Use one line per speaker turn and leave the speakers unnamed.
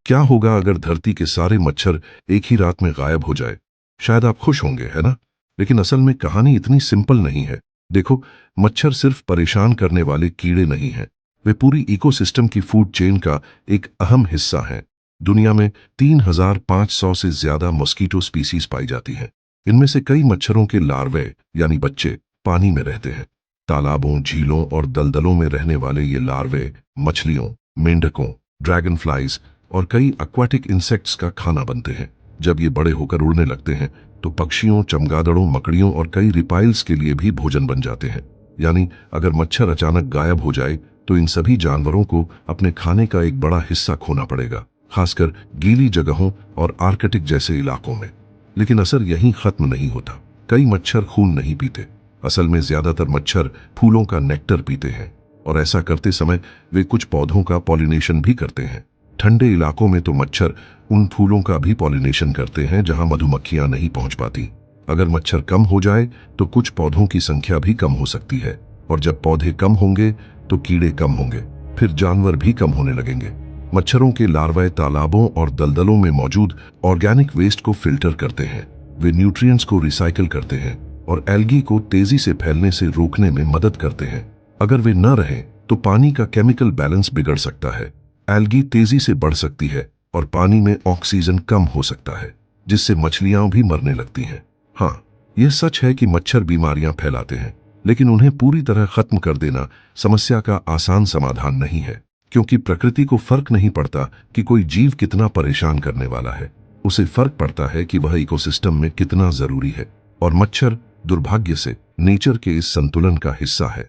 क्या होगा अगर धरती के सारे मच्छर एक ही रात में गायब हो जाए? शायद आप खुश होंगे, है ना? लेकिन असल में कहानी इतनी सिंपल नहीं है। देखो, मच्छर सिर्फ परेशान करने वाले कीड़े नहीं हैं। वे पूरी इकोसिस्टम की फूड चेन का एक अहम हिस्सा हैं। दुनिया में 3,500 से ज्यादा मॉस्किटो स्पीसीज पाई जाती हैं। इनमें से कई मच्छरों के लार्वे यानी बच्चे पानी में रहते हैं। तालाबों, झीलों और दलदलों में रहने वाले ये लार्वे मछलियों, मेंढकों, ड्रैगन फ्लाइज और कई एक्वाटिक इंसेक्ट्स का खाना बनते हैं। जब ये बड़े होकर उड़ने लगते हैं तो पक्षियों, चमगादड़ों, मकड़ियों और कई रिपाइल्स के लिए भी भोजन बन जाते हैं। यानी अगर मच्छर अचानक गायब हो जाए तो इन सभी जानवरों को अपने खाने का एक बड़ा हिस्सा खोना पड़ेगा, खासकर गीली जगहों और आर्कटिक जैसे इलाकों में। लेकिन असर यहीं खत्म नहीं होता। कई मच्छर खून नहीं पीते। असल में ज्यादातर मच्छर फूलों का नेक्टर पीते हैं और ऐसा करते समय वे कुछ पौधों का पॉलिनेशन भी करते हैं। ठंडे इलाकों में तो मच्छर उन फूलों का भी पॉलिनेशन करते हैं जहां मधुमक्खियां नहीं पहुंच पाती। अगर मच्छर कम हो जाए तो कुछ पौधों की संख्या भी कम हो सकती है, और जब पौधे कम होंगे तो कीड़े कम होंगे, फिर जानवर भी कम होने लगेंगे। मच्छरों के लार्वाए तालाबों और दलदलों में मौजूद ऑर्गेनिक वेस्ट को फिल्टर करते हैं। वे न्यूट्रिएंट्स को रिसाइकिल करते हैं और एल्गी को तेजी से फैलने से रोकने में मदद करते हैं। अगर वे न रहें तो पानी का केमिकल बैलेंस बिगड़ सकता है। एल्गी तेजी से बढ़ सकती है और पानी में ऑक्सीजन कम हो सकता है, जिससे मछलियां भी मरने लगती हैं। हाँ, यह सच है कि मच्छर बीमारियां फैलाते हैं, लेकिन उन्हें पूरी तरह खत्म कर देना समस्या का आसान समाधान नहीं है, क्योंकि प्रकृति को फर्क नहीं पड़ता कि कोई जीव कितना परेशान करने वाला है। उसे फर्क पड़ता है कि वह इकोसिस्टम में कितना जरूरी है। और मच्छर दुर्भाग्य से नेचर के इस संतुलन का हिस्सा है।